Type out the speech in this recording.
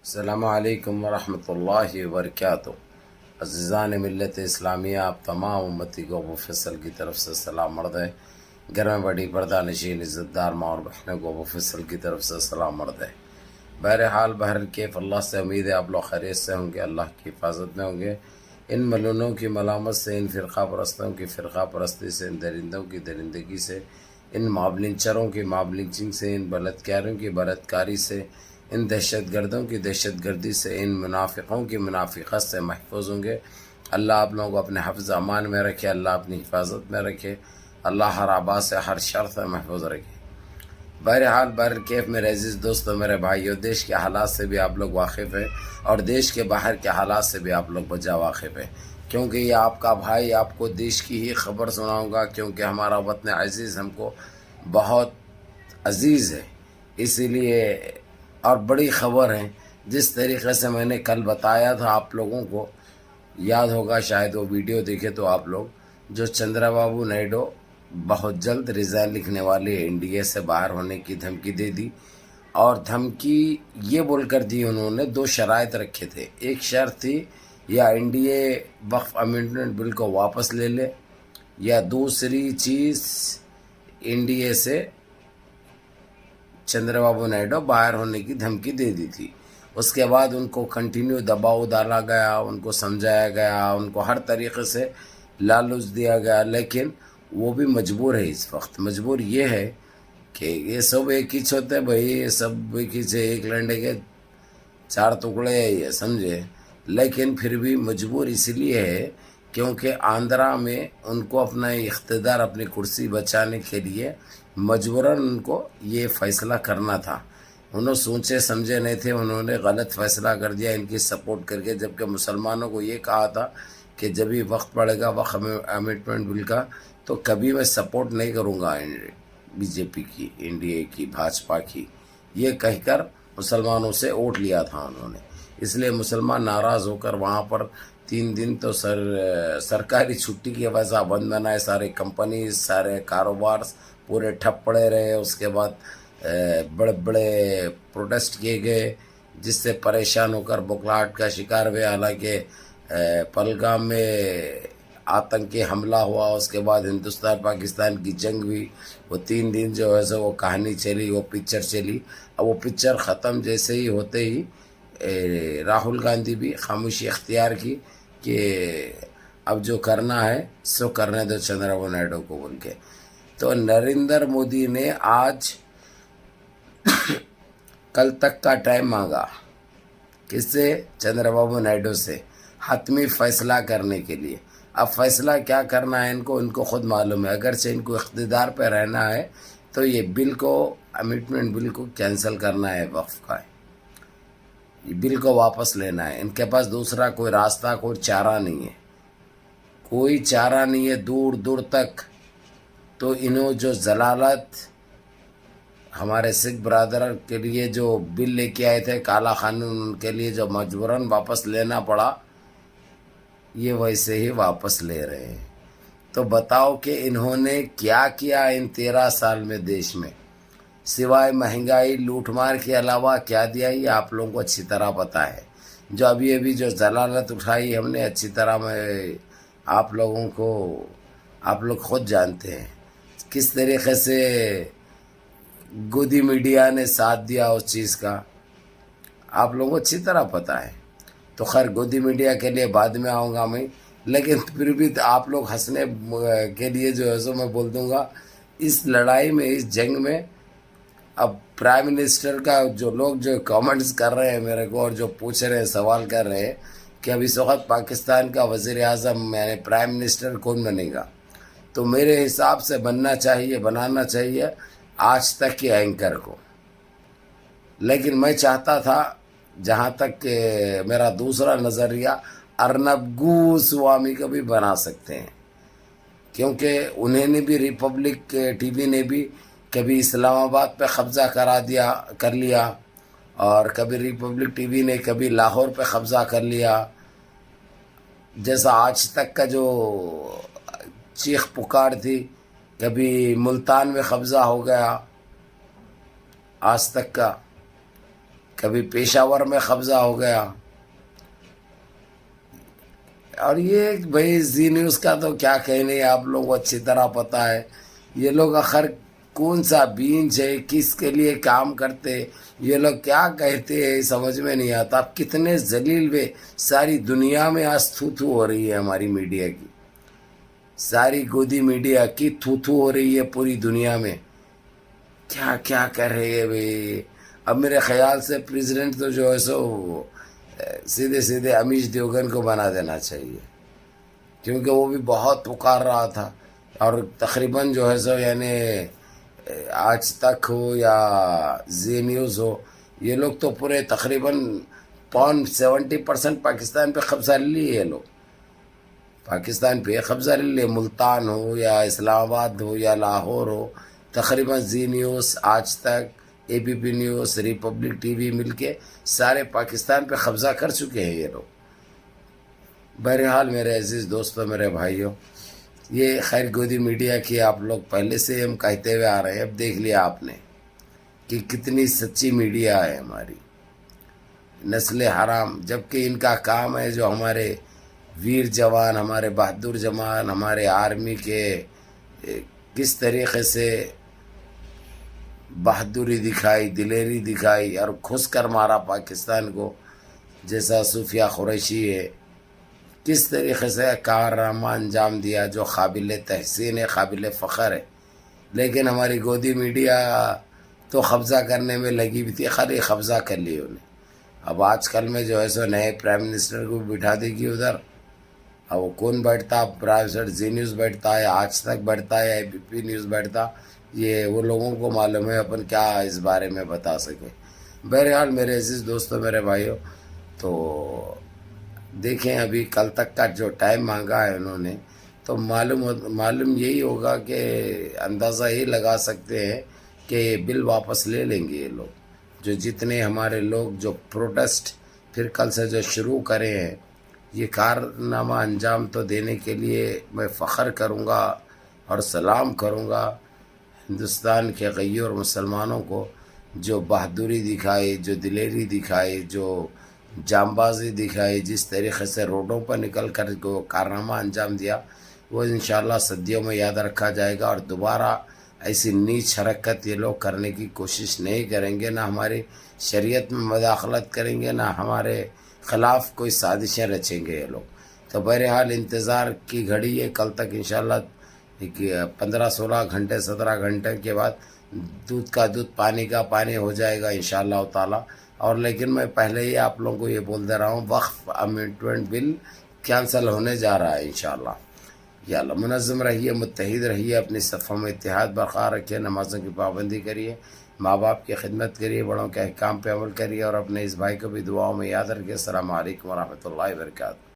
السلام علیکم ورحمۃ اللہ وبرکاتہ۔ عزیزان ملت اسلامیہ، آپ تمام امتی کو ابو فیصل کی طرف سے سلام مرد ہے۔ گھر میں بڑی پردہ نشین عزت دار ماں اور بہنوں کو ابو فیصل کی طرف سے سلام مرد ہے۔ بہرحال بہرکیف اللہ سے امید ہے آپ لوگ خیریت سے ہوں گے، اللہ کی حفاظت میں ہوں گے۔ ان ملونوں کی ملامت سے، ان فرقہ پرستوں کی فرقہ پرستی سے، ان درندوں کی درندگی سے، ان مابلنچروں کی مابلنچنگ سے، ان بلتکاروں کی بلتکاری سے، ان دہشت گردوں کی دہشت گردی سے، ان منافقوں کی منافقت سے محفوظ ہوں گے۔ اللہ آپ لوگوں کو اپنے حفظ امان میں رکھے، اللہ اپنی حفاظت میں رکھے، اللہ ہر آبا سے ہر شر سے محفوظ رکھے۔ بہرحال بہرکیف میرے عزیز دوستوں، میرے بھائیوں، دیش کے حالات سے بھی آپ لوگ واقف ہیں اور دیش کے باہر کے حالات سے بھی آپ لوگ بجا واقف ہیں، کیونکہ یہ آپ کا بھائی آپ کو دیش کی ہی خبر سناؤں گا، کیونکہ ہمارا وطن عزیز ہم کو بہت عزیز ہے، اسی لیے اور بڑی خبر ہے۔ جس طریقے سے میں نے کل بتایا تھا، آپ لوگوں کو یاد ہوگا، شاید وہ ویڈیو دیکھے تو آپ لوگ، جو چندرا بابو نائیڈو بہت جلد ریزائن لکھنے والے این ڈی اے سے باہر ہونے کی دھمکی دے دی، اور دھمکی یہ بول کر دی، انہوں نے دو شرائط رکھے تھے۔ ایک شرط تھی یا این ڈی اے وقف امینڈمنٹ بل کو واپس لے لے، یا دوسری چیز این ڈی اے سے چندرا بابو نائیڈو باہر ہونے کی دھمکی دے دی تھی۔ اس کے بعد ان کو کنٹینیو دباؤ ڈالا گیا، ان کو سمجھایا گیا، ان کو ہر طریقے سے لالچ دیا گیا، لیکن وہ بھی مجبور ہے۔ اس وقت مجبور یہ ہے کہ یہ سب ایک ہی ہوتے بھائی، یہ سب ایک ہی سے، ایک لنڈے کے چار ٹکڑے ہیں یہ، سمجھے، لیکن پھر بھی مجبور اس لیے ہے کیونکہ آندھرا میں ان کو اپنا اقتدار، اپنی کرسی بچانے کے لیے مجبوراً ان کو یہ فیصلہ کرنا تھا۔ انہوں سوچے سمجھے نہیں تھے، انہوں نے غلط فیصلہ کر دیا ان کی سپورٹ کر کے، جبکہ مسلمانوں کو یہ کہا تھا کہ جب ہی وقت پڑے گا وقت امینڈمنٹ بل کا تو کبھی میں سپورٹ نہیں کروں گا بی جے پی کی، این ڈی اے کی، بھاجپا کی، یہ کہہ کر مسلمانوں سے ووٹ لیا تھا انہوں نے۔ اس لیے مسلمان ناراض ہو کر وہاں پر 3 دن تو سرکاری چھٹی کی وجہ سے بند بنائے، سارے کمپنیز، سارے کاروبار پورے ٹھپ پڑے رہے۔ اس کے بعد بڑے بڑے پروٹیسٹ کیے گئے، جس سے پریشان ہو کر بکھلاہٹ کا شکار ہوئے۔ حالانکہ پہلگام میں آتنکی حملہ ہوا، اس کے بعد ہندوستان پاکستان کی جنگ ہوئی، وہ 3 دن جو ہے سو وہ کہانی چلی، وہ پکچر چلی۔ اب وہ پکچر ختم جیسے ہی ہوتے ہی راہل گاندھی بھی خاموشی اختیار کی کہ اب جو کرنا ہے سو کرنے دو چندرا بابو نائیڈو کو بول کے۔ تو نریندر مودی نے آج کل تک کا ٹائم مانگا، کس سے؟ چندرا بابو نائیڈو سے، حتمی فیصلہ کرنے کے لیے۔ اب فیصلہ کیا کرنا ہے ان کو خود معلوم ہے۔ اگرچہ ان کو اقتدار پہ رہنا ہے تو یہ بل کو، امینڈمنٹ بل کو کینسل کرنا ہے، وقف کا یہ بل کو واپس لینا ہے۔ ان کے پاس دوسرا کوئی راستہ، کوئی چارہ نہیں ہے، کوئی چارہ نہیں ہے دور دور تک۔ تو انہوں جو ضلالت ہمارے سکھ برادر کے لیے جو بل لے کے آئے تھے، کالا قانون، ان کے لیے جو مجبوراً واپس لینا پڑا، یہ ویسے ہی واپس لے رہے ہیں۔ تو بتاؤ کہ انہوں نے کیا کیا ان 13 سال میں دیش میں، سوائے مہنگائی لوٹ مار کے علاوہ کیا دیا، یہ آپ لوگوں کو اچھی طرح پتہ ہے۔ جو ابھی جو ضلالت اٹھائی ہم نے، اچھی طرح میں آپ لوگوں کو، آپ لوگ خود جانتے ہیں کس طریقے سے گودی میڈیا نے ساتھ دیا اس چیز کا، آپ لوگوں کو اچھی طرح پتہ ہے۔ تو خیر گودی میڈیا کے لیے بعد میں آؤں گا میں، لیکن پھر بھی آپ لوگ ہنسنے کے لیے جو ہے سو میں بول دوں گا، اس لڑائی میں، اس جنگ میں، اب پرائم منسٹر کا جو لوگ جو کامنٹس کر رہے ہیں میرے کو، اور جو پوچھ رہے ہیں، سوال کر رہے ہیں کہ اب اس وقت پاکستان کا وزیر اعظم یعنی پرائم منسٹر کون بنے گا، تو میرے حساب سے بنانا چاہیے آج تک کے اینکر کو۔ لیکن میں چاہتا تھا، جہاں تک کہ میرا دوسرا نظریہ، ارنب گوسوامی کو بھی بنا سکتے ہیں، کیونکہ انہیں نے بھی ریپبلک ٹی وی نے بھی کبھی اسلام آباد پہ قبضہ کر لیا، اور کبھی ریپبلک ٹی وی نے کبھی لاہور پہ قبضہ کر لیا، جیسا آج تک کا جو چیخ پکار تھی، کبھی ملتان میں قبضہ ہو گیا آج تک کا، کبھی پشاور میں قبضہ ہو گیا. اور یہ بھائی زی نیوز کا تو کیا کہنے، آپ لوگوں کو اچھی طرح پتہ ہے. یہ لوگ آخر کون سا بینچ ہے، کس کے لیے کام کرتے، یہ لوگ کیا کہتے ہیں سمجھ میں نہیں آتا. آپ کتنے ذلیل ہوئے. ساری دنیا میں آج تھو تھو ہو رہی ہے ہماری میڈیا کی، ساری گودی میڈیا کی تھو تھو ہو رہی ہے پوری دنیا میں. کیا کیا کر رہے ہیں بھائی. اب میرے خیال سے پریزیڈنٹ تو جو ہے سو سیدھے سیدھے امیش دیوگن کو بنا دینا چاہیے، کیونکہ وہ بھی بہت پکار رہا تھا. اور تقریباً جو ہے سو یعنی آج تک ہو یا زی نیوز ہو، یہ لوگ تو پورے تقریباً 70% پاکستان پہ قبضہ لے لیے. یہ لوگ پاکستان پہ قبضہ لے لیے، ملتان ہو یا اسلام آباد ہو یا لاہور ہو. تقریباً زی news, Aaj Tak, A B P news, Republic T V مل کے سارے پاکستان پہ قبضہ کر چکے ہیں یہ لوگ. بہرحال میرے عزیز دوستوں، میرے بھائیوں، یہ خیر گودی میڈیا کی آپ لوگ پہلے سے ہم کہتے ہوئے آ رہے ہیں. اب دیکھ لیا آپ نے کہ کتنی سچی میڈیا ہے ہماری. نسل حرام، جبکہ ان کا کام ہے جو ہمارے ویر جوان، ہمارے بہادر جوان، ہمارے آرمی کے کس طریقے سے بہادری دکھائی، دلیری دکھائی اور کھس کر مارا پاکستان کو، جیسا صوفیہ قریشی ہے، کس طریقے سے کارنامہ انجام دیا جو قابل تحسین ہے، قابل فخر ہے. لیکن ہماری گودی میڈیا تو قبضہ کرنے میں لگی بھی تھی، خالی قبضہ کر لی انہیں. اب آج کل میں جو ہے سو نئے پرائم منسٹر کو بٹھا دے گی ادھر. اب وہ کون بیٹھتا، پرائم زی نیوز بیٹھتا ہے، آج تک بیٹھتا ہے، اے بی پی نیوز بیٹھتا، یہ وہ لوگوں کو معلوم ہے، اپن کیا اس بارے میں بتا سکے. بہرحال میرے عزیز دوستوں، میرے بھائیوں، تو دیکھیں ابھی کل تک کا جو ٹائم مانگا ہے انہوں نے، تو معلوم یہی ہوگا کہ اندازہ یہ لگا سکتے ہیں کہ یہ بل واپس لے لیں گے یہ لوگ. جو جتنے ہمارے لوگ جو پروٹیسٹ پھر کل سے جو شروع کرے ہیں، یہ کارنامہ انجام تو دینے کے لیے میں فخر کروں گا اور سلام کروں گا ہندوستان کے غیور مسلمانوں کو، جو بہادری دکھائی، جو دلیری دکھائی، جو جانبازی دکھائی، جس طریقے سے روڈوں پر نکل کر کو کارنامہ انجام دیا، وہ انشاءاللہ صدیوں میں یاد رکھا جائے گا. اور دوبارہ ایسی نیچ حرکت یہ لوگ کرنے کی کوشش نہیں کریں گے، نہ ہماری شریعت میں مداخلت کریں گے، نہ ہمارے خلاف کوئی سازشیں رچیں گے یہ لوگ. تو بہرحال انتظار کی گھڑی ہے. کل تک انشاءاللہ 15-16 گھنٹے 17 گھنٹے کے بعد دودھ کا دودھ، پانی کا پانی ہو جائے گا انشاءاللہ تعالی. اور لیکن میں پہلے ہی آپ لوگوں کو یہ بول دے رہا ہوں، وقف امینڈمنٹ بل کینسل ہونے جا رہا ہے انشاءاللہ. یا اللہ منظم رہیے، متحد رہیے، اپنی صفوں میں اتحاد برقرار رکھیے، نمازوں کی پابندی کریے، ماں باپ کی خدمت کریے، بڑوں کے احکام پہ عمل کریے، اور اپنے اس بھائی کو بھی دعاؤں میں یاد رکھیے. السلام علیکم ورحمۃ اللہ وبرکاتہ.